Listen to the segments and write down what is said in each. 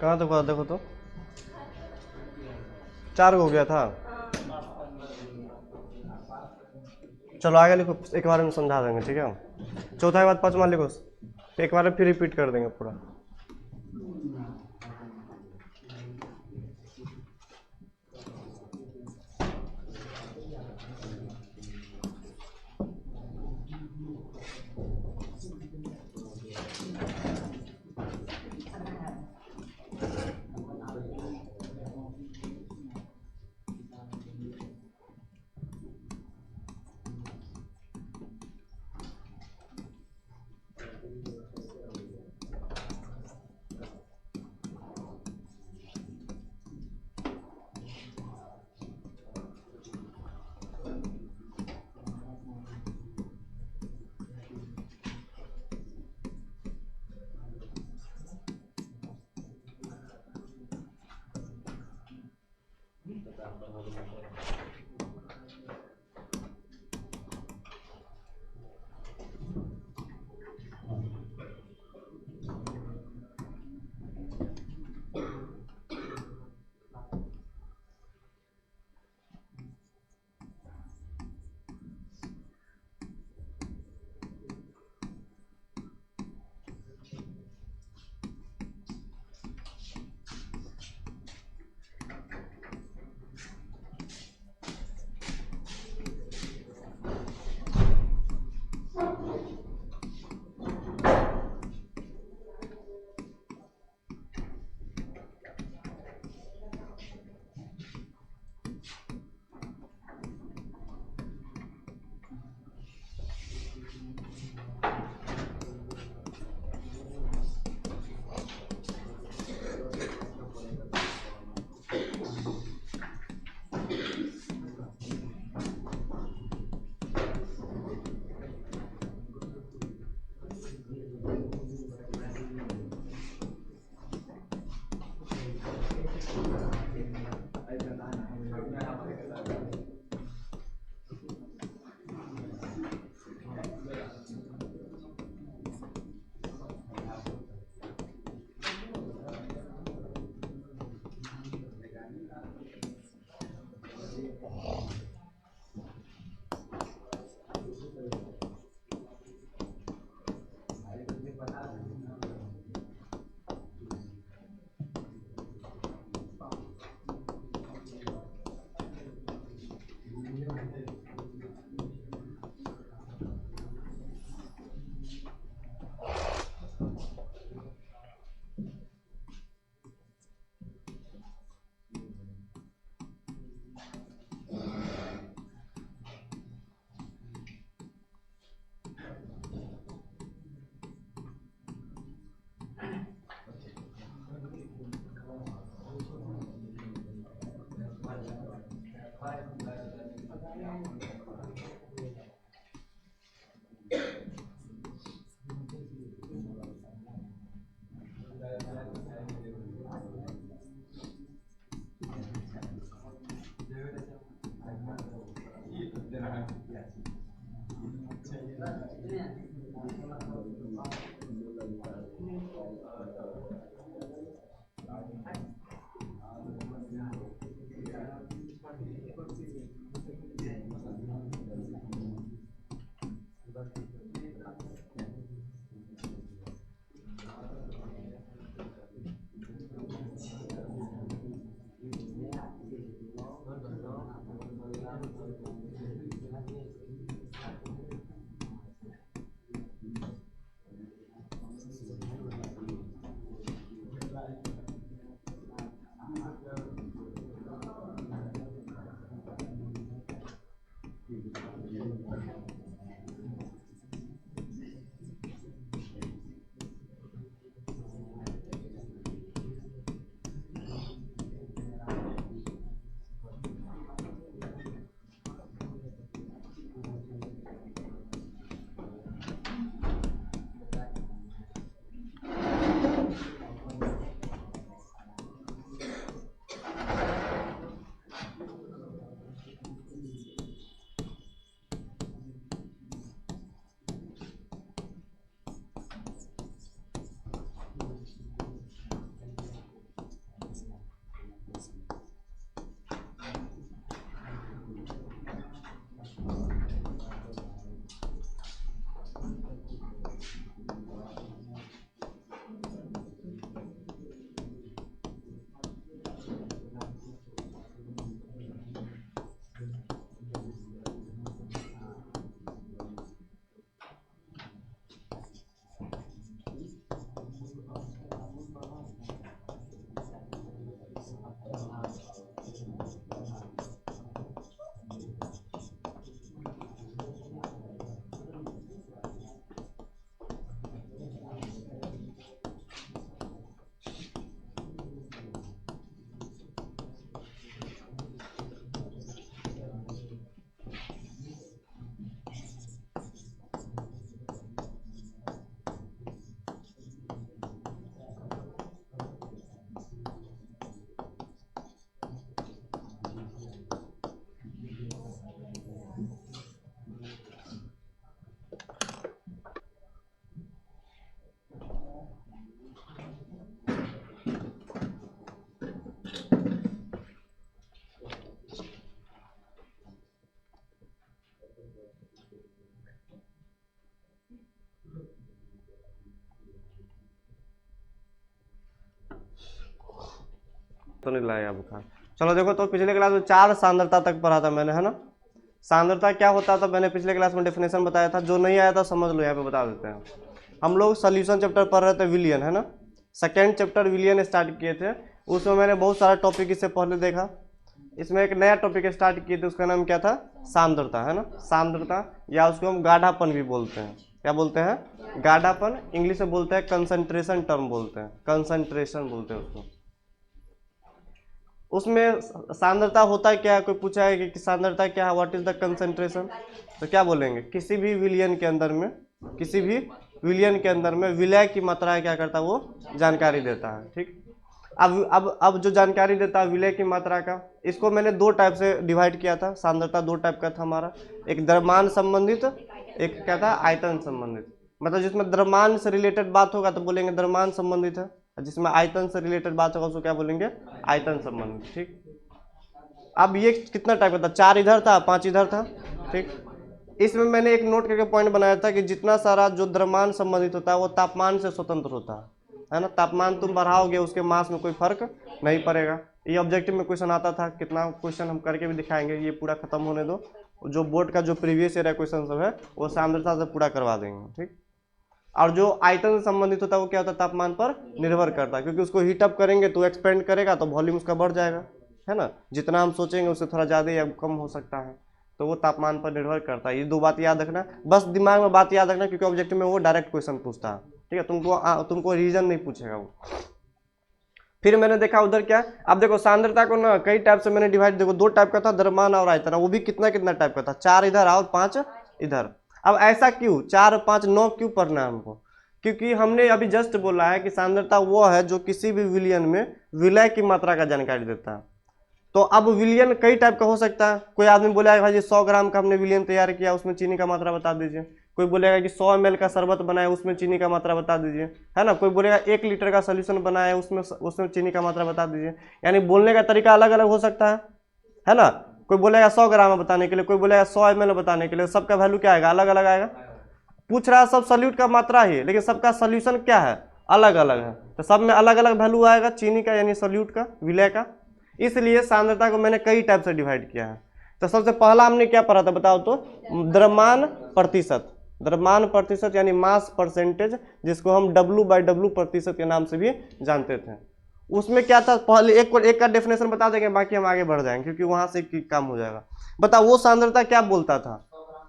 कहाँ तक हुआ देखो तो। 4 हो गया था। चलो आगे लिखो, एक बार में समझा देंगे, ठीक है। चौथा के बाद पांचवा लिखो, एक बार में फिर रिपीट कर देंगे पूरा। तो नहीं लाएगा बुखार। चलो देखो, तो पिछले क्लास में 4 सांद्रता तक पढ़ा था मैंने, है ना। सांद्रता क्या होता था मैंने पिछले क्लास में डेफिनेशन बताया था, जो नहीं आया था समझ लो, यहाँ पे बता देते हैं। हम लोग सोल्यूशन चैप्टर पढ़ रहे थे, विलियन, है ना। सेकेंड चैप्टर विलियन स्टार्ट किए थे, उसमें मैंने बहुत सारा टॉपिक इससे पहले देखा। इसमें एक नया टॉपिक स्टार्ट किए थे, उसका नाम क्या था, सांद्रता, है ना। सांद्रता, या उसको हम गाढ़ापन भी बोलते हैं। क्या बोलते हैं, गाढ़ापन। इंग्लिश में बोलते हैं कंसंट्रेशन, टर्म बोलते हैं, कंसंट्रेशन बोलते हैं उसको। उसमें सांद्रता होता क्या है, कोई पूछा है कि सांद्रता क्या है, व्हाट इज द कंसंट्रेशन, तो क्या बोलेंगे, किसी भी विलियन के अंदर में, किसी भी विलियन के अंदर में विलय की मात्रा क्या करता है, वो जानकारी देता है। ठीक, अब जो जानकारी देता है विलय की मात्रा का, इसको मैंने 2 टाइप से डिवाइड किया था। सांद्रता 2 टाइप का था हमारा, एक द्रव्यमान संबंधित, एक क्या था, आयतन संबंधित। मतलब जिसमें द्रव्यमान से रिलेटेड बात होगा तो बोलेंगे द्रव्यमान संबंधित है, जिसमें आयतन से रिलेटेड बात होगा उसको क्या बोलेंगे, आयतन संबंधित। ठीक, अब ये कितना टाइप का था, 4 इधर था, 5 इधर था। ठीक, इसमें मैंने एक नोट करके पॉइंट बनाया था कि जितना सारा जो द्रव्यमान संबंधित होता है वो तापमान से स्वतंत्र होता है ना। तापमान तुम बढ़ाओगे उसके मास में कोई फर्क नहीं पड़ेगा। ये ऑब्जेक्टिव में क्वेश्चन आता था, कितना क्वेश्चन हम करके भी दिखाएंगे, ये पूरा खत्म होने दो। जो बोर्ड का जो प्रीवियस ईयर क्वेश्चन सब है वो सांद्रता से पूरा करवा देंगे। ठीक, और जो आयतन से संबंधित होता है वो क्या होता है, तापमान पर निर्भर करता है, क्योंकि उसको हीटअप करेंगे तो एक्सपेंड करेगा तो वॉल्यूम उसका बढ़ जाएगा, है ना। जितना हम सोचेंगे उससे थोड़ा ज़्यादा या कम हो सकता है, तो वो तापमान पर निर्भर करता है। ये 2 बात याद रखना, बस दिमाग में बात याद रखना, क्योंकि ऑब्जेक्टिव में वो डायरेक्ट क्वेश्चन पूछता है। ठीक है, तुमको रीजन नहीं पूछेगा वो। फिर मैंने देखा उधर क्या, अब देखो सांद्रता को ना कई टाइप से मैंने डिवाइड, देखो 2 टाइप का था, द्रव्यमान और आयतन, वो भी कितना कितना टाइप का था, 4 इधर और 5 इधर। अब ऐसा क्यों 4 5 9 क्यों पढ़ना है हमको, क्योंकि हमने अभी जस्ट बोला है कि सांद्रता वो है जो किसी भी विलियन में विलय की मात्रा का जानकारी देता है। तो अब विलियन कई टाइप का हो सकता है। कोई आदमी बोलेगा भाई 100 ग्राम का हमने विलियन तैयार किया, उसमें चीनी का मात्रा बता दीजिए। कोई बोलेगा कि 100 ml का शरबत बनाया, उसमें चीनी का मात्रा बता दीजिए, है ना। कोई बोलेगा 1 लीटर का सोल्यूशन बनाया, उसमें चीनी का मात्रा बता दीजिए। यानी बोलने का तरीका अलग अलग हो सकता है ना। कोई बोलेगा 100 ग्राम बताने के लिए, कोई बोलेगा 100 ml बताने के लिए, सबका वैल्यू क्या आएगा, अलग अलग आएगा। पूछ रहा है सब सॉल्यूट का मात्रा ही, लेकिन सबका सोल्यूशन क्या है, अलग अलग है, तो सब में अलग अलग वैल्यू आएगा चीनी का, यानी सॉल्यूट का, विलय का। इसलिए सांद्रता को मैंने कई टाइप से डिवाइड किया है। तो सबसे पहला हमने क्या पढ़ा था बताओ तो, द्रव्यमान प्रतिशत। द्रव्यमान प्रतिशत यानी मास परसेंटेज, जिसको हम W/W प्रतिशत के नाम से भी जानते थे। उसमें क्या था, पहले एक का डेफिनेशन बता देंगे, बाकी हम आगे बढ़ जाएंगे क्योंकि वहां से काम हो जाएगा। बताओ वो सांद्रता क्या बोलता था,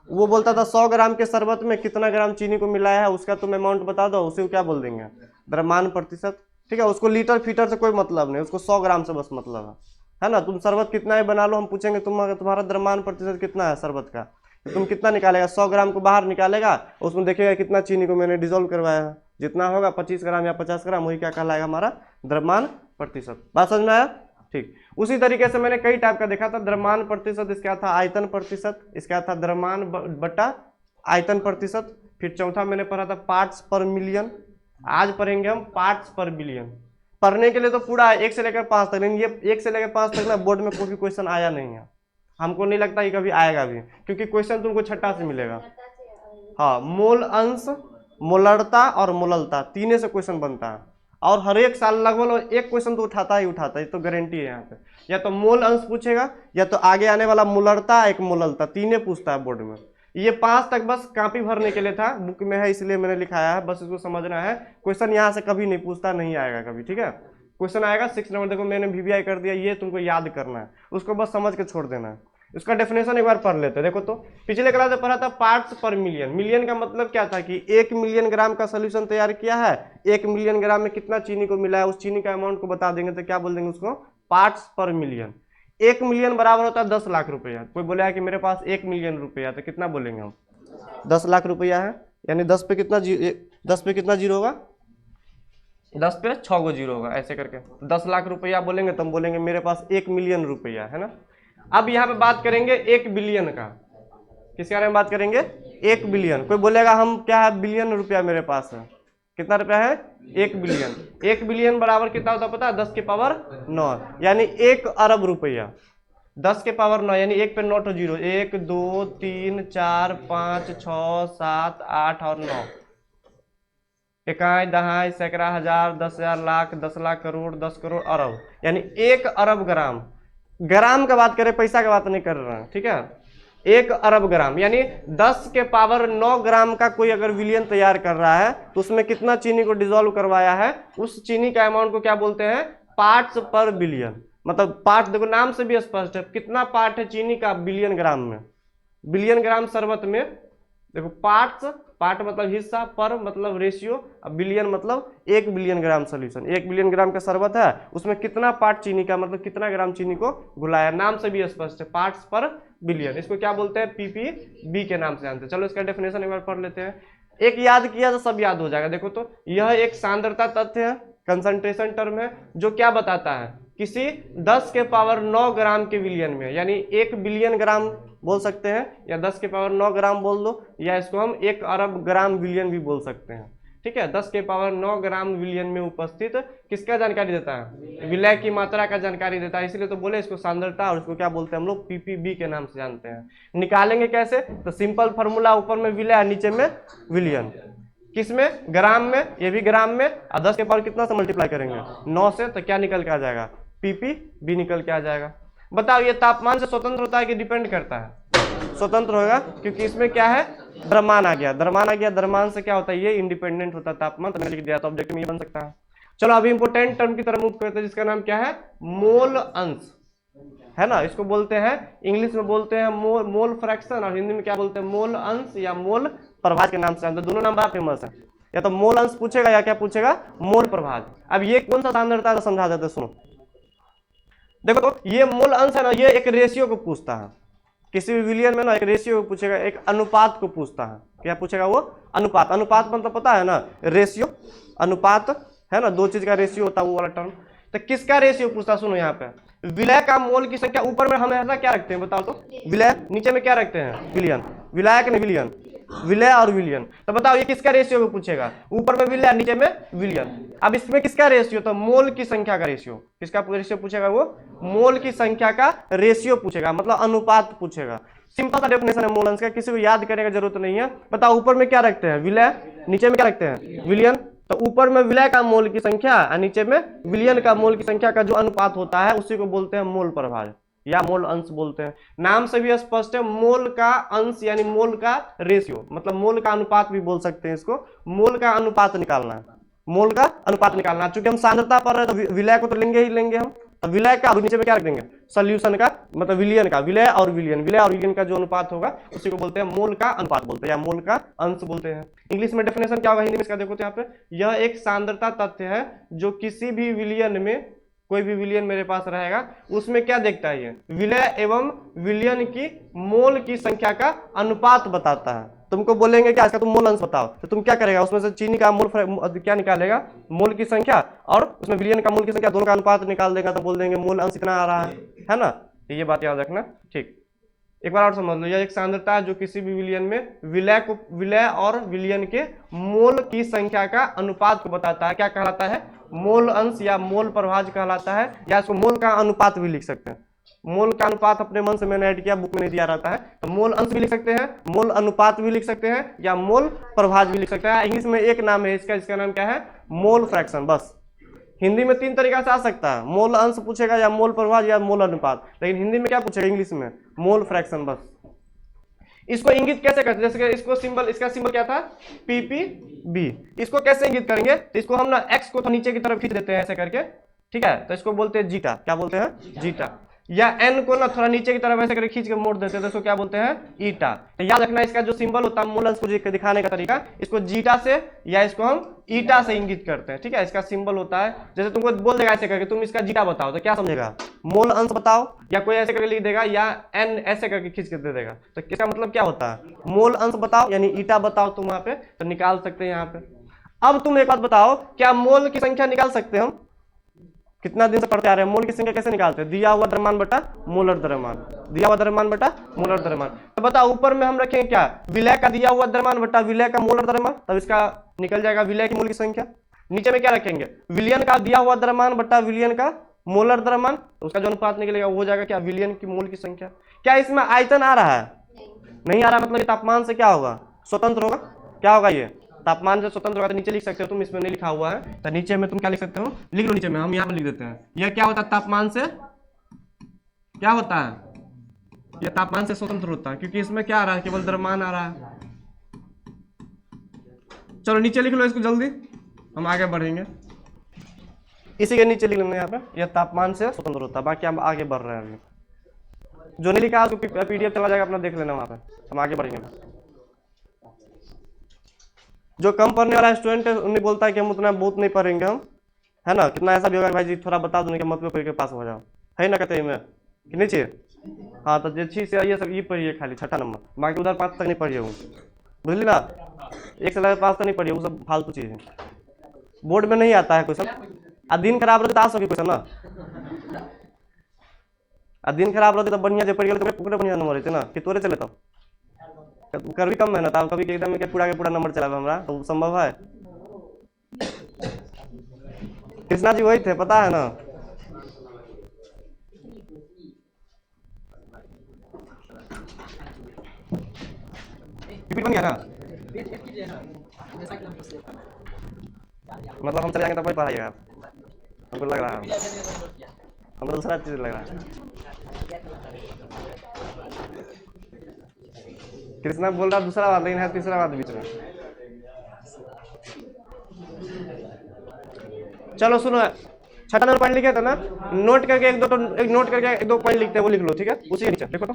वो बोलता था 100 ग्राम के शरबत में कितना ग्राम चीनी को मिलाया है, उसका तुम अमाउंट बता दो, उसे क्या बोल देंगे, द्रव्यमान प्रतिशत। ठीक है, उसको लीटर फीटर से कोई मतलब नहीं, उसको 100 ग्राम से बस मतलब है ना। तुम शरबत कितना ही बना लो, हम पूछेंगे तुम्हारा द्रव्यमान प्रतिशत कितना है शरबत का, तो तुम कितना निकालेगा, 100 ग्राम को बाहर निकालेगा, उसमें देखेगा कितना चीनी को मैंने डिजोल्व करवाया है, जितना होगा 25 ग्राम या 50 ग्राम, वही क्या कहलाएगा, हमारा द्रव्यमान प्रतिशत। बात समझ में आया। ठीक, उसी तरीके से मैंने कई टाइप का देखा था। द्रव्यमान प्रतिशत, इसका था आयतन प्रतिशत, इसका था द्रव्यमान बटा आयतन प्रतिशत। फिर चौथा मैंने पढ़ा था पार्ट्स पर मिलियन। आज पढ़ेंगे हम पार्ट्स पर बिलियन। पढ़ने के लिए तो पूरा 1 से लेकर 5 तक, लेकिन ये 1 से लेकर 5 तक ना बोर्ड में कोई भी क्वेश्चन आया नहीं है, हमको नहीं लगता ये कभी आएगा भी, क्योंकि क्वेश्चन तुमको छठा से मिलेगा। हाँ, मोल अंश, मोलरता और मोललता, तीनों से क्वेश्चन बनता है, और हर एक साल लगभग एक क्वेश्चन तो उठाता ही उठाता है, ये तो गारंटी है यहाँ पे। या तो मोल अंश पूछेगा, या तो आगे आने वाला मोलरता, एक मोललता, तीनों पूछता है बोर्ड में। ये 5 तक बस कॉपी भरने के लिए था, बुक में है इसलिए मैंने लिखाया है, बस इसको समझना है। क्वेश्चन यहाँ से कभी नहीं पूछता, नहीं आएगा कभी। ठीक है, क्वेश्चन आएगा 6 नंबर, देखो मैंने VVI कर दिया, ये तुमको याद करना है, उसको बस समझ के छोड़ देना है। उसका डेफिनेशन एक बार पढ़ लेते हैं। देखो तो पिछले क्लास में पढ़ा था पार्ट्स पर मिलियन। मिलियन का मतलब क्या था कि 1 मिलियन ग्राम का सोल्यूशन तैयार किया है, 1 मिलियन ग्राम में कितना चीनी को मिला है, उस चीनी का अमाउंट को बता देंगे तो क्या बोल देंगे उसको, पार्ट्स पर मिलियन। 1 मिलियन बराबर होता है 10 लाख रुपया। कोई बोलेगा कि मेरे पास 1 मिलियन रुपया, तो कितना बोलेंगे हम, 10 लाख रुपया है, यानी 10 पे कितना जीरो होगा, 10 पे 6 गो जीरो होगा, ऐसे करके 10 लाख रुपया बोलेंगे तो हम बोलेंगे मेरे पास 1 मिलियन रुपया है ना। अब यहाँ पे बात करेंगे 1 बिलियन का, किसके बारे में बात करेंगे, 1 बिलियन। कोई बोलेगा हम क्या है, बिलियन रुपया मेरे पास है, कितना रुपया है, 1 बिलियन। 1 बिलियन बराबर कितना होता है पता है, 10 की पावर 9, यानी 1 अरब रुपया। 10 के पावर 9 यानी 1 पे 9 तो जीरो, 1 2 3 4 5 6 7 8 और 9, इकाई, दहाई, सैकड़ा, हजार, 10,000, लाख, 10 लाख, करोड़, 10 करोड़, अरब, यानी 1 अरब ग्राम। ग्राम का बात करें, पैसा का बात नहीं कर रहे हैं, ठीक है। 1 अरब ग्राम यानी 10 के पावर 9 ग्राम का कोई अगर विलियन तैयार कर रहा है तो उसमें कितना चीनी को डिसॉल्व करवाया है, उस चीनी का अमाउंट को क्या बोलते हैं, पार्ट्स पर बिलियन। मतलब पार्ट, देखो नाम से भी स्पष्ट है, कितना पार्ट है चीनी का बिलियन ग्राम में। बिलियन ग्राम शरबत में देखो पार्ट्स, पार्ट मतलब हिस्सा, पर मतलब रेशियो, बिलियन मतलब 1 बिलियन ग्राम सोल्यूशन। 1 बिलियन ग्राम का शरबत है, उसमें कितना पार्ट चीनी का मतलब कितना ग्राम चीनी को घुलाया, नाम से भी स्पष्ट है, पार्ट्स पर बिलियन। इसको क्या बोलते हैं, पीपीबी के नाम से जानते हैं। चलो इसका डेफिनेशन एक बार पढ़ लेते हैं। एक याद किया तो सब याद हो जाएगा। देखो तो यह एक सांद्रता तथ्य है, कंसंट्रेशन टर्म है, जो क्या बताता है, किसी 10 के पावर 9 ग्राम के विलियन में, यानी 1 बिलियन ग्राम बोल सकते हैं, या 10 के पावर 9 ग्राम बोल दो, या इसको हम 1 अरब ग्राम विलियन भी बोल सकते हैं, ठीक है। 10 के पावर 9 ग्राम विलियन में उपस्थित किसका जानकारी देता है, विलय की मात्रा का जानकारी देता है, इसलिए तो बोले इसको सांद्रता, और इसको क्या बोलते हैं हम लोग, पीपीबी के नाम से जानते हैं। निकालेंगे कैसे, तो सिंपल फॉर्मूला, ऊपर में विलय नीचे में विलियन, किसमें, ग्राम में, ये भी ग्राम में, और 10 के पावर कितना से मल्टीप्लाई करेंगे, 9 से, तो क्या निकल के आ जाएगा, पीपीबी निकल के आ जाएगा। बताओ ये तापमान से स्वतंत्र होता है कि डिपेंड करता है, स्वतंत्र होगा, क्योंकि इसमें क्या है, द्रव्यमान आ गया, द्रव्यमान आ गया, द्रव्यमान से क्या होता है, ये इंडिपेंडेंट होता है तापमान, तो मैंने लिख दिया, तो ऑब्जेक्ट में ये बन सकता है। चलो अभी इंपोर्टेंट टर्म की तरफ मूव करते हैं, जिसका नाम क्या है, मोल अंश, है ना। इसको बोलते हैं, इंग्लिश में बोलते हैं मोल फ्रैक्शन, और हिंदी में क्या बोलते हैं, मोल अंश या मोल प्रभाज के नाम से। दोनों नाम बड़ा फेमस है, या तो मोल अंश पूछेगा या क्या पूछेगा, मोल प्रभाज। अब ये कौन सा सांद्रता है, तो समझा देते, सुनो। देखो तो ये मोल अंश है ना, ये एक रेशियो को पूछता है, किसी भी विलियन में ना एक रेशियो को पूछेगा, एक अनुपात को पूछता है। क्या पूछेगा वो, अनुपात। अनुपात मतलब पता है ना, रेशियो, अनुपात है ना, दो चीज का रेशियो होता है, वो वाला टर्म। तो किसका रेशियो पूछता, सुनो यहाँ पे, विलय का मोल की संख्या, ऊपर में हम ऐसा क्या रखते हैं बताओ तो, विलय, नीचे में क्या रखते हैं, विलियन, विलायक ने विलियन, विलय और विलियन। तो बताओ ये किसका रेशियो को पूछेगा, ऊपर में विलय नीचे में विलियन। अब इसमें किसका रेशियो, तो मोल की संख्या का रेशियो, किसका रेशियो पूछेगा, वो मोल की संख्या का रेशियो पूछेगा, मतलब अनुपात पूछेगा। सिंपल सा डेफिनेशन है मोल अंश का, किसी को याद करने की जरूरत नहीं है। बताओ ऊपर में क्या रखते हैं, विलय, नीचे में क्या रखते हैं, विलियन। तो ऊपर में विलय का मोल की संख्या और नीचे में विलियन का मोल की संख्या का जो अनुपात होता है उसी को बोलते हैं मोल प्रभाज या मोल अंश बोलते हैं। नाम से भी स्पष्ट है, मोल का अंश यानी मोल का रेशियो, मतलब मोल का अनुपात भी बोल सकते हैं इसको। मोल का अनुपात निकालना है, मोल का अनुपात निकालना। चूंकि हम सांद्रता पर है तो विलय को तो लेंगे ही लेंगे हम, तो विलय का, और नीचे में क्या रख देंगे, सोल्यूशन का, मतलब विलियन का, विलय और विलियन, विलय और विलियन का जो अनुपात होगा उसी को बोलते हैं मोल का अनुपात बोलते हैं या मोल का अंश बोलते हैं। इंग्लिश में डेफिनेशन क्या होगा, हिंदी में इसका देखो तो यहाँ पे, यह एक सांद्रता तथ्य है जो किसी भी विलियन में, कोई भी विलियन मेरे पास रहेगा उसमें क्या देखता है, ये विलय एवं विलियन की मोल की संख्या का अनुपात बताता है। तुमको बोलेंगे क्या, इसका तुम मोल अंश बताओ, तो तुम क्या करेगा, उसमें से चीनी का मोल क्या निकालेगा, मोल की संख्या, और उसमें विलियन का मोल की संख्या, दोनों का अनुपात निकाल देगा, तो बोल देंगे मोल अंश इतना आ रहा है ना। ये बात याद रखना, ठीक। एक बार और समझ लो, यह एक सांद्रता है जो किसी भी विलियन में विलय और विलियन के मोल की संख्या का अनुपात को बताता है। क्या कहलाता है, मोल अंश या मोल प्रभाज कहलाता है, या इसको मोल का अनुपात भी लिख सकते हैं। मोल का अनुपात अपने मन से मैंने ऐड किया, बुक में नहीं दिया रहता है, तो मोल अंश भी लिख सकते हैं, मोल अनुपात भी लिख सकते हैं, या मोल प्रभाज भी लिख सकते हैं। इंग्लिश में एक नाम है इसका, जिसका नाम क्या है, मोल फ्रैक्शन। बस हिंदी में 3 तरीका से आ सकता है, मोल अंश पूछेगा या मोल प्रभाज या मोल अनुपात, लेकिन हिंदी में क्या पूछेगा, इंग्लिश में मोल फ्रैक्शन बस। इसको इंगित कैसे करते हैं, जैसे कि इसको सिंबल, इसका सिंबल क्या था, पीपीबी। इसको कैसे इंगित करेंगे, तो इसको हम ना एक्स को तो नीचे की तरफ खींच देते हैं ऐसे करके, ठीक है, तो इसको बोलते हैं जीटा। क्या बोलते हैं, जीटा। या एन को ना थोड़ा नीचे की तरफ ऐसे करके खींच के मोड़ देते हैं, तो इसको क्या बोलते हैं, ईटा। तो याद रखना इसका जो सिंबल होता है मोल अंश को दिखाने का तरीका, इसको जीटा से या इसको हम ईटा से इंगित करते हैं, ठीक है। इसका सिंबल होता है, जैसे तुमको बोल देगा ऐसे करके, तुम इसका जीटा बताओ, तो क्या समझेगा, मोल अंश बताओ, या कोई ऐसे करके लिख देगा, या एन ऐसे करके खींच के दे देगा, तो इसका मतलब क्या होता है, मोल अंश बताओ यानी ईटा बताओ तुम वहां पे, तो निकाल सकते हैं यहाँ पे। अब तुम एक बात बताओ, क्या मोल की संख्या निकाल सकते हैं हम, कितना दिन से पढ़ते आ रहे हैं, मोल की संख्या कैसे निकालते हैं, दिया हुआ द्रव्यमान बटा मोलर द्रव्यमान, दिया हुआ द्रव्यमान बटा मोलर द्रव्यमान। तो बताओ ऊपर में हम रखेंगे क्या, विलय का दिया हुआ द्रव्यमान बटा विलय का मोलर द्रव्यमान, तब इसका निकल जाएगा विलय की मोल की संख्या। नीचे में क्या रखेंगे, विलियन का दिया हुआ द्रव्यमान बटा विलियन का मोलर द्रव्यमान, तो उसका जो अनुपात निकलेगा वो हो जाएगा क्या, विलियन की मोल की संख्या। क्या इसमें आयतन आ रहा है, नहीं आ रहा, मतलब तापमान से क्या होगा, स्वतंत्र होगा। क्या होगा ये, तापमान से स्वतंत्र होगा तो नीचे लिख सकते हो तुम, इसमें नहीं लिखा हुआ है तो नीचे में तुम क्या लिख सकते हो, लिख लो नीचे में, हम यहाँ पे लिख देते हैं। यह क्या होता है, तापमान से क्या होता है, यह तापमान से स्वतंत्र होता है, क्योंकि इसमें क्या आ रहा है, केवल द्रव्यमान आ रहा है। चलो नीचे लिख लो इसको जल्दी, हम आगे बढ़ेंगे। इसी के नीचे लिख लेंगे यहाँ पे, यह तापमान से स्वतंत्र होता है। बाकी हम आगे बढ़ रहे हैं, जो नहीं लिखा उसको पीडीएफ चला जाएगा, अपना देख लेना वहाँ पे, हम आगे बढ़ेंगे। जो कम पढ़ने वाला स्टूडेंट है उन्हें बोलता है कि हम उतना बहुत नहीं पढ़ेंगे हम, है ना, कितना ऐसा भी होगा भाई जी थोड़ा बता दूंगा कि मत पे पास हो जाओ, है ना, कहते हैं मैं कि नहीं चाहिए। हाँ तो जे छी से ये सब ये पढ़िए खाली 6ठा नंबर, बाकी उधर 5 तक नहीं पढ़िए वो, बुझली ना, 1 से लेकर 5 तक नहीं पढ़िए, वो सब फालतू चीज़ है, बोर्ड में नहीं आता है क्वेश्चन। आ दिन खराब रहते तो आ सके क्वेश्चन ना, आ दिन खराब रहते तो बढ़िया जो पढ़ गए तो पूरे बढ़िया नंबर रहते ना, कि तोरे चले तब कर भी कम मेहनत, आप कभी एकदम के पूरा नंबर चला हमारा तो संभव है। कृष्णा जी वही थे, पता है ना। रिपीट बन गया ना, मतलब हम चले जाएंगे तब वही पढ़ाइएगा, हमको लग रहा है, हमको दूसरा चीज लग रहा है। कृष्णा बोल रहा दूसरा बात, लेकिन है तीसरा बात बीच में। चलो सुनो, 6ठा नंबर पॉइंट लिखे था ना, नोट करके एक नोट करके 1-2 पॉइंट लिखते हैं, वो लिख लो, ठीक है, उसी के नीचे देखो तो।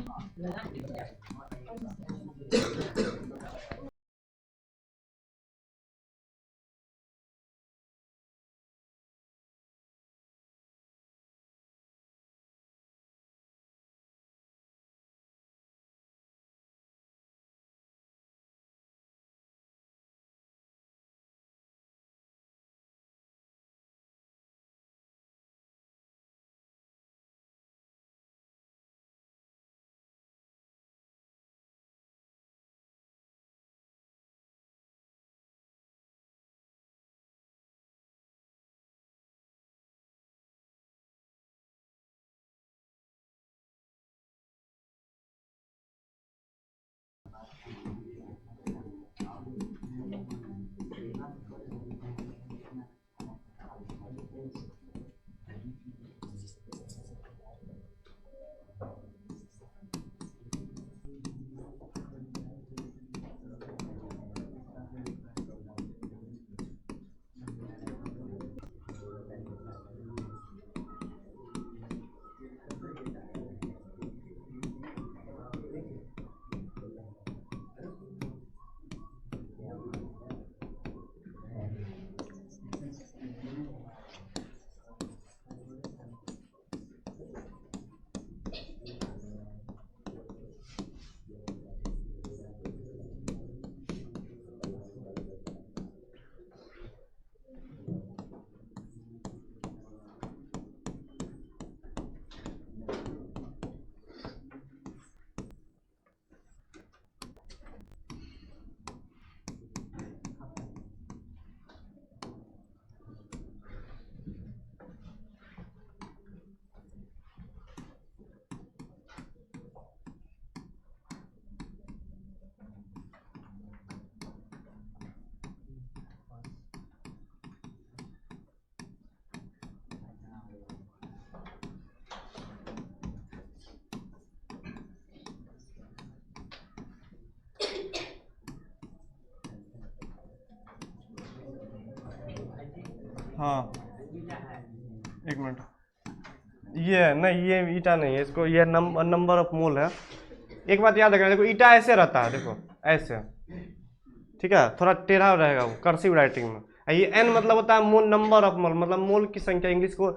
हाँ एक मिनट, ये नहीं, ये ईटा नहीं है, इसको ये नंबर ऑफ मोल है। एक बात याद रखना, देखो ईटा ऐसे रहता है, देखो ऐसे, ठीक है, थोड़ा टेढ़ा रहेगा वो कर्सिव राइटिंग में। ये एन मतलब होता है मोल, नंबर ऑफ मोल, मतलब मोल की संख्या। इंग्लिश को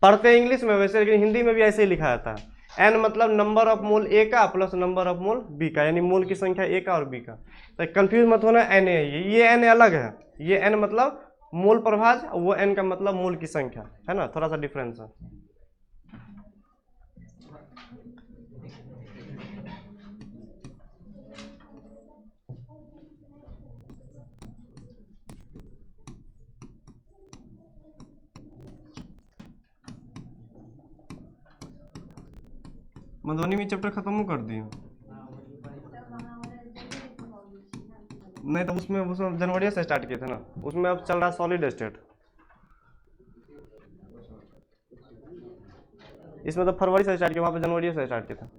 पढ़ते हैं इंग्लिश में वैसे, लेकिन हिंदी में भी ऐसे ही लिखा जाता है। एन मतलब नंबर ऑफ मोल ए का plus number of mole B का, यानी मोल की संख्या ए का और बी का। तो कंफ्यूज मत होना, एन है ये एन अलग है, ये एन मतलब मोल प्रभाज, वो एन का मतलब मोल की संख्या है ना, थोड़ा सा डिफरेंस है। मधुबनी में चैप्टर खत्म कर दिए, नहीं तो उसमें जनवरी से स्टार्ट किए थे ना, उसमें अब चल रहा सॉलिड स्टेट, इसमें तो फरवरी से स्टार्ट किया, वहाँ पे जनवरी से स्टार्ट किया था।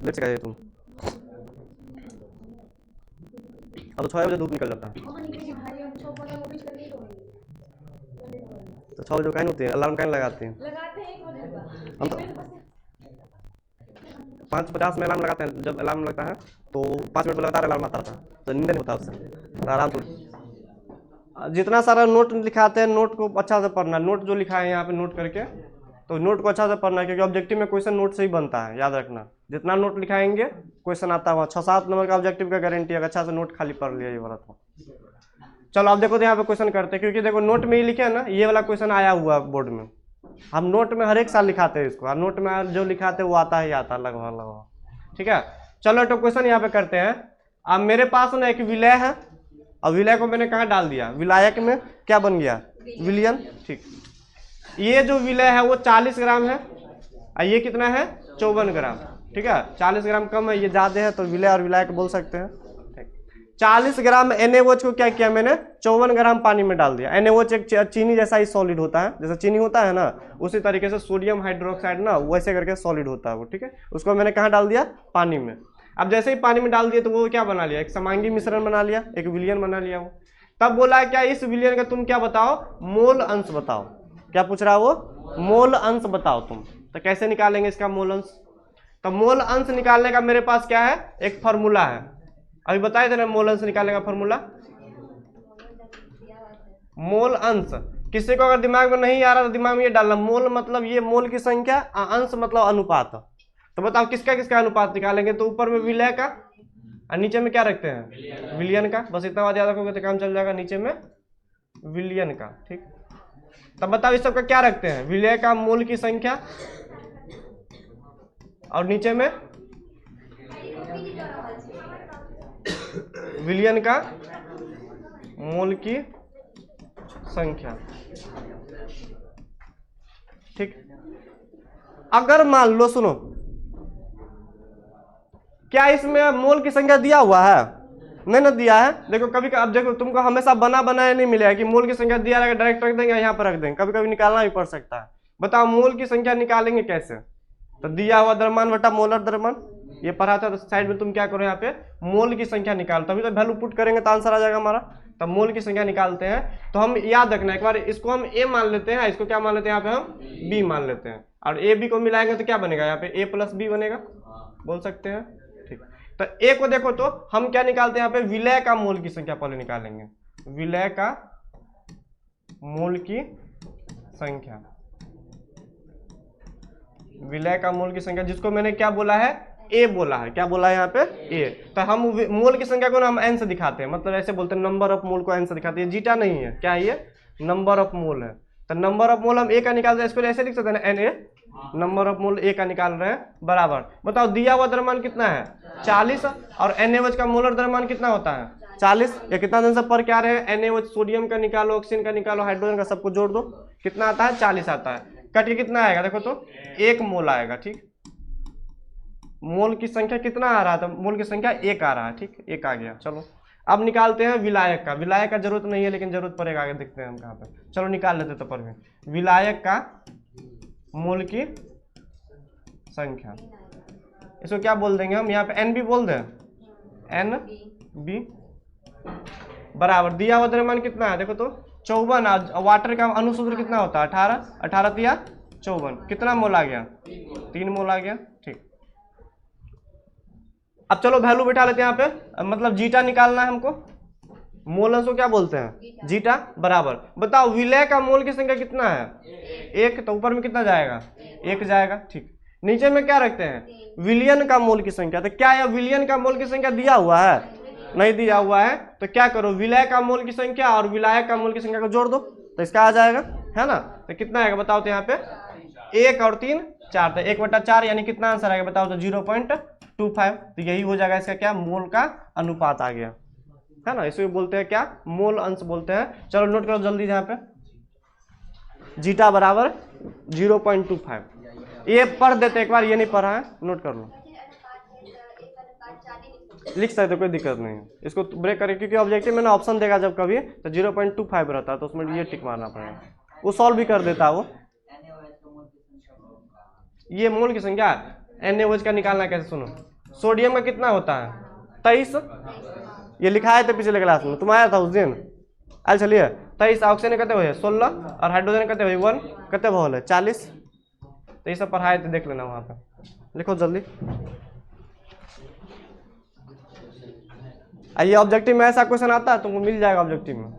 लेट से गए तुम, अब तो 6 बजे धूप निकल जाता है, तो 6 बजे कहीं होती है, अलार्म कहीं लगाते हैं, हम तो 5:50 में अलार्म लगाते हैं, जब अलार्म लगता है तो 5 मिनट में लगातार अलार्म आता था, तो नींद नहीं होता उससे, तो आराम से। जितना सारा नोट लिखाते हैं, नोट को अच्छा से पढ़ना, नोट जो लिखा है यहाँ पे नोट करके, तो नोट को अच्छा से पढ़ना है, क्योंकि ऑब्जेक्टिव में क्वेश्चन नोट से ही बनता है, याद रखना। जितना नोट लिखाएंगे क्वेश्चन आता हुआ, 6-7 नंबर का ऑब्जेक्टिव का गारंटी है, अच्छा से नोट खाली पढ़ लिया ये वाला तो। चलो अब देखो तो यहाँ पे क्वेश्चन करते हैं, क्योंकि देखो नोट में ही लिखे है ना, ये वाला क्वेश्चन आया हुआ बोर्ड में, हम नोट में हर एक साल लिखाते हैं इसको, और नोट में जो लिखाते हैं वो आता ही आता लगभग। ठीक है, चलो तो क्वेश्चन यहाँ पे करते हैं। अब मेरे पास ना एक विलय है, और विलय को मैंने कहाँ डाल दिया, विलायक में क्या बन गया, विलियन। ठीक, ये जो विलय है वो 40 ग्राम है, और ये कितना है 54 ग्राम। ठीक है, 40 ग्राम कम है, ये ज्यादा है, तो विलय और विलायक बोल सकते हैं। 40 ग्राम NaOH को क्या किया मैंने, 54 ग्राम पानी में डाल दिया। NaOH एक चीनी जैसा ही सॉलिड होता है, जैसा चीनी होता है ना, उसी तरीके से सोडियम हाइड्रोक्साइड ना वैसे करके सॉलिड होता है वो। ठीक है, उसको मैंने कहाँ डाल दिया, पानी में। अब जैसे ही पानी में डाल दिया तो वो क्या बना लिया, एक समांगी मिश्रण बना लिया, एक विलियन बना लिया वो। तब बोला क्या, इस विलियन का तुम क्या बताओ, मोल अंश बताओ। क्या पूछ रहा है वो, मोल अंश बताओ तुम। तो कैसे निकालेंगे इसका मोल अंश, तो मोल अंश निकालने का मेरे पास क्या है, एक फॉर्मूला है, अभी बताए थे ना मोल अंश निकालने का फॉर्मूला। मोल अंश किसी को अगर दिमाग में नहीं आ रहा तो दिमाग में ये डालना, मोल मतलब ये मोल की संख्या, अंश मतलब अनुपात। तो बताओ किसका किसका अनुपात निकालेंगे, तो ऊपर में विलय का और नीचे में क्या रखते हैं, विलियन का। बस इतना बात याद रखोगे तो काम चल जाएगा, नीचे में विलियन का। ठीक, तब बताओ इस सबका क्या रखते हैं, विलय का मोल की संख्या और नीचे में विलियन का मोल की संख्या। ठीक, अगर मान लो, सुनो, क्या इसमें मोल की संख्या दिया हुआ है, नहीं ना दिया है। देखो कभी अब देखो तुमको हमेशा बना बनाया नहीं मिलेगा कि मोल की संख्या दिया रहेगा डायरेक्ट रख देंगे यहाँ पर रख देंगे, कभी कभी निकालना भी पड़ सकता है। बताओ मोल की संख्या निकालेंगे कैसे, तो दिया हुआ द्रव्यमान बटा मोलर द्रव्यमान, ये पढ़ा था, तो साइड में तुम क्या करो, यहाँ पे मोल की संख्या निकालो, तभी तो वैल्यू पुट करेंगे तो आंसर आ जाएगा हमारा। तब मोल की संख्या निकालते हैं, तो हम याद रखना एक बार, इसको हम ए मान लेते हैं, इसको क्या मान लेते हैं, यहाँ पे हम बी मान लेते हैं, और ए बी को मिलाएंगे तो क्या बनेगा, यहाँ पे a + b बनेगा, बोल सकते हैं। ठीक, तो ए को देखो तो हम क्या निकालते हैं, यहाँ पे विलय का मोल की संख्या पहले निकालेंगे, विलय का मोल की संख्या, विलय का मोल की संख्या, जिसको मैंने क्या बोला है, ए बोला है। क्या बोला है यहाँ पे, ए। तो हम मोल की संख्या को ना हम एन से दिखाते हैं, मतलब ऐसे बोलते हैं नंबर ऑफ मोल को एन से दिखाते हैं, जीटा नहीं है, क्या है ये, नंबर ऑफ मोल है। तो नंबर ऑफ मोल हम ए का निकाल रहे हैं, इसको ऐसे लिख सकते हैं ना, N A, number of mole A का निकाल रहे हैं, बराबर। बताओ दिया हुआ द्रव्यमान कितना है, 40, और NaOH का मोलर द्रव्यमान कितना होता है, 40। ये कितना दिन से पर क्या रहे हैं, NaOH सोडियम का निकालो, ऑक्सीजन का निकालो, हाइड्रोजन का, सबको जोड़ दो, कितना आता है, 40 आता है। कट के कितना आएगा, देखो तो 1 मोल आएगा। ठीक, मोल की संख्या कितना आ रहा था, मोल की संख्या 1 आ रहा है। ठीक, 1 आ गया। चलो अब निकालते हैं विलायक का। विलायक का जरूरत नहीं है, लेकिन जरूरत पड़ेगा, आगे देखते हैं हम कहाँ पे। चलो निकाल लेते तो पर भी विलायक का मोल की संख्या, इसको क्या बोल देंगे हम, यहाँ पे NB बोल दें, NB बराबर, दिया हुआ द्रव्यमान कितना है, देखो तो 54, वाटर का अनुसूत्र कितना होता है, 18, 18 या 54, कितना मोल आ गया, 3 मोल आ गया। ठीक, अब चलो वैल्यू बैठा लेते हैं यहाँ पे, मतलब जीटा निकालना है हमको, मोल अंश को क्या बोलते हैं, जीटा, बराबर। बताओ विलय का मोल की संख्या कितना है, 1, तो ऊपर में कितना जाएगा, 1 जाएगा। ठीक, नीचे में क्या रखते हैं, विलियन का मोल की संख्या। तो क्या यह विलियन का मोल की संख्या दिया हुआ है, नहीं दिया हुआ है, तो क्या करो, विलय का मोल की संख्या और विलायक का मोल की संख्या को जोड़ दो, तो इसका आ जाएगा, है ना। तो कितना आएगा बताओ, तो यहाँ पे 1 और 3 4, तो 1/4 यानी कितना आंसर आएगा बताओ तो 0.25। तो यही हो जाएगा इसका क्या, मोल का अनुपात आ गया है ना। इसे बोलते हैं क्या, मोल अंश बोलते हैं। चलो नोट करो जल्दी यहाँ पे, जीटा बराबर 0.25। ये पढ़ देते एक बार, ये नहीं पढ़ा है, नोट कर लो, लिख सकते कोई दिक्कत नहीं है। इसको ब्रेक करें क्योंकि ऑब्जेक्टिव में ना ऑप्शन देगा जब कभी तो 0.25 रहता है, तो उसमें ये टिक मारना पड़ेगा, वो सॉल्व भी कर देता है वो। ये मोल की संख्या NaOH का निकालना कैसे, सुनो। सोडियम का कितना होता है 23, ये लिखा है तो पिछले क्लास में तुम आया था उस दिन। आल चलिए 23, ऑक्सीजन कहते हुए 16 और हाइड्रोजन कहते हुए 1, कहते भोल है 40। तो ये सब पढ़ाए थे, देख लेना वहाँ पे, लिखो जल्दी। आइए ऑब्जेक्टिव में ऐसा क्वेश्चन आता है तुमको मिल जाएगा ऑब्जेक्टिव में।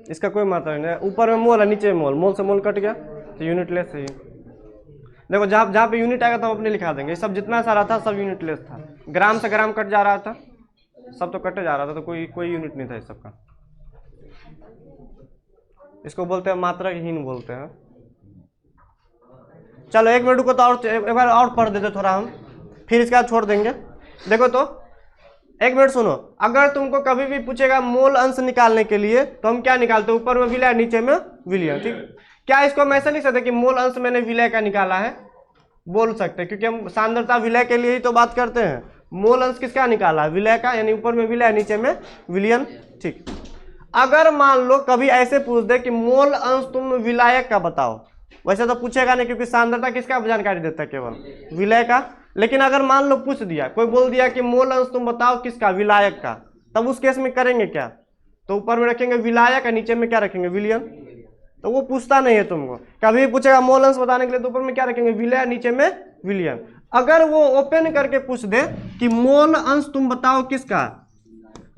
इसका कोई मात्रा नहीं है, ऊपर में मोल है नीचे में मोल, मोल से मोल कट गया तो यूनिट लेस है। देखो जहाँ जहाँ पे यूनिट आएगा तो हम अपने लिखा देंगे। सब जितना सारा था सब यूनिट लेस था, ग्राम से ग्राम कट जा रहा था, सब तो कटे जा रहा था, तो कोई यूनिट नहीं था इस सबका। इसको बोलते हैं मात्राहीन बोलते हैं। चलो 1 मिनट को तो और एक बार और पढ़ देते थोड़ा हम, फिर इसके बाद छोड़ देंगे। देखो तो 1 मिनट सुनो, अगर तुमको कभी भी पूछेगा मोल अंश निकालने के लिए तो हम क्या निकालते हैं, ऊपर में विलय नीचे में विलयन, ठीक। क्या इसको हम ऐसा नहीं सकते कि मोल अंश मैंने विलय का निकाला है, बोल सकते क्योंकि हम सांद्रता विलय के लिए ही तो बात करते हैं। मोल अंश किसका निकाला है, विलय का, यानी ऊपर में विलय नीचे में विलयन, ठीक। अगर मान लो कभी ऐसे पूछ दे कि मोल अंश तुम विलायक का बताओ, वैसे तो पूछेगा नहीं क्योंकि सांद्रता किसका जानकारी देता है, केवल विलय का। लेकिन अगर मान लो पूछ दिया, कोई बोल दिया कि मोल अंश तुम बताओ किसका, विलायक का, तब उस केस में करेंगे क्या, तो ऊपर में रखेंगे विलायक और नीचे में क्या रखेंगे, विलयन। तो वो पूछता नहीं है तुमको, कभी पूछेगा मोल अंश बताने के लिए तो ऊपर में क्या रखेंगे, विलय, नीचे में विलयन। अगर वो ओपन करके पूछ दे कि मोल अंश तुम बताओ किसका,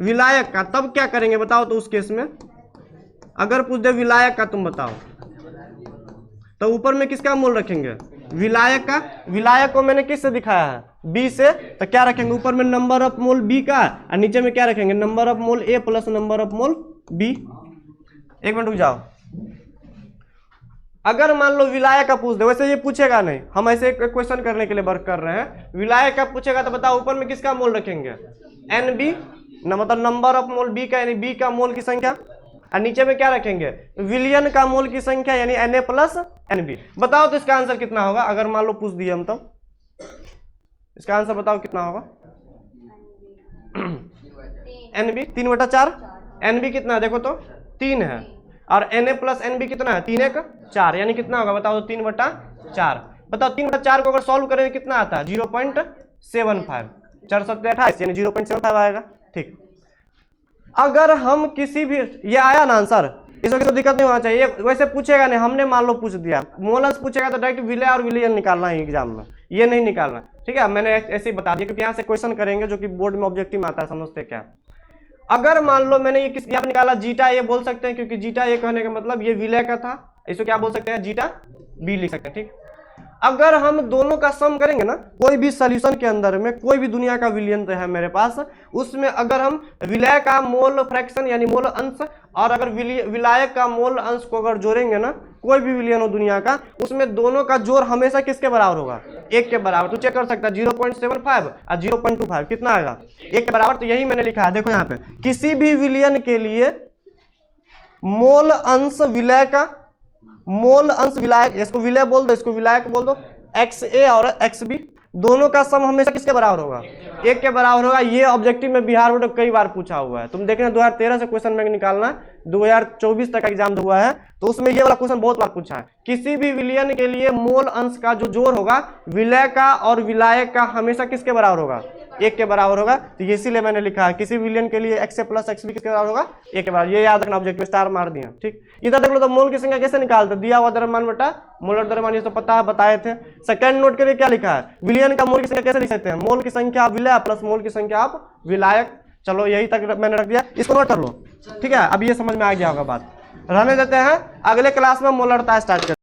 विलायक का, तब क्या करेंगे बताओ तो उस केस में। अगर पूछ दे विलायक का तुम बताओ, तो ऊपर में किसका मोल रखेंगे, विलायक का। विलायक को मैंने किससे दिखाया है, बी से, तो क्या रखेंगे ऊपर में नंबर ऑफ मोल बी का और नीचे में क्या रखेंगे, number of mole A plus number of mole B. 1 minute रुक जाओ। अगर मान लो विलायक का पूछ दे, वैसे ये पूछेगा नहीं, हम ऐसे एक क्वेश्चन करने के लिए वर्क कर रहे हैं। विलायक का पूछेगा तो बताओ ऊपर में किसका मोल रखेंगे, एन बी, मतलब नंबर ऑफ मोल बी का, यानी बी का मोल की संख्या, और नीचे में क्या रखेंगे, विलयन का मोल की संख्या, यानी Na प्लस Nb। बताओ तो इसका आंसर कितना होगा अगर मान लो पूछ दिए हम, तब इसका आंसर बताओ कितना होगा? NB 3/4, NB कितना है देखो तो 3 है, और Na प्लस NB कितना है 3 1 4, यानी कितना होगा बताओ? 3/4। बताओ 3/4 को अगर सॉल्व करेंगे कितना आता है? 0.75, 4 7 28 यानी 0.75 आएगा। ठीक, अगर हम किसी भी, ये आया ना आंसर, इसमें कोई दिक्कत नहीं होना चाहिए। वैसे पूछेगा नहीं, हमने मान लो पूछ दिया, मोलस पूछेगा तो डायरेक्ट विलय और विलयन निकालना है एग्जाम में, ये नहीं निकालना। ठीक है, मैंने ऐसे ही बता दिया क्योंकि यहाँ से क्वेश्चन करेंगे जो कि बोर्ड में ऑब्जेक्टिव में आता है, समझते क्या। अगर मान लो मैंने ये किस यहाँ निकाला जीटा ए बोल सकते हैं, क्योंकि जीटा ए कहने का मतलब ये विलय का था, इसको क्या बोल सकते हैं? जीटा बी लिख सकते हैं। ठीक, अगर हम दोनों का सम करेंगे ना, कोई भी सॉल्यूशन के अंदर में कोई भी दुनिया का विलयन है मेरे पास, उसमें अगर हम विलय का मोल फ्रैक्शन यानी मोल अंश और अगर विलायक का मोल अंश को अगर जोड़ेंगे ना, कोई भी विलयन हो दुनिया का, उसमें दोनों का जोड़ हमेशा किसके बराबर होगा? 1 के बराबर। तो चेक कर सकता है 0.75 और 0.25 कितना आएगा? 1 के बराबर। तो यही मैंने लिखा है, देखो यहाँ पे किसी भी विलयन के लिए मोल अंश विलय का, मोल अंश विलायक, इसको विलय बोल दो, इसको विलायक बोल दो, XA और XB दोनों का सम हमेशा किसके बराबर होगा? 1 के बराबर होगा। ये ऑब्जेक्टिव में बिहार बोर्ड कई बार पूछा हुआ है, तुम देखना 2013 से क्वेश्चन बैंक निकालना, 2024 तक एग्जाम हुआ है तो उसमें ये वाला क्वेश्चन बहुत बार पूछा है। किसी भी विलयन के लिए मोल अंश का जो जोड़ होगा विलय का और विलायक का हमेशा किसके बराबर होगा? 1 के बराबर होगा। तो इसीलिए मैंने लिखा है किसी विलयन के लिए XA प्लस XB किसके बराबर होगा? 1 के बराबर। ये याद रखना, ऑब्जेक्टिव स्टार मार दिया। ठीक, इधर देख लो तो मोल की संख्या कैसे निकालते? दिया हुआ द्रव्यमान बटा मोलर द्रव्यमान, ये तो पता है, बताए थे। सेकंड नोट के लिए क्या लिखा है? विलयन का मोल की संख्या कैसे लिख सकते हैं? मोल की संख्या आप विलय प्लस मोल की संख्या आप विलायक। चलो यही तक मैंने रख दिया, इसको नोट कर लो। ठीक है, अब ये समझ में आ गया होगा बात, रहने देते हैं, अगले क्लास में मोलरता स्टार्ट कर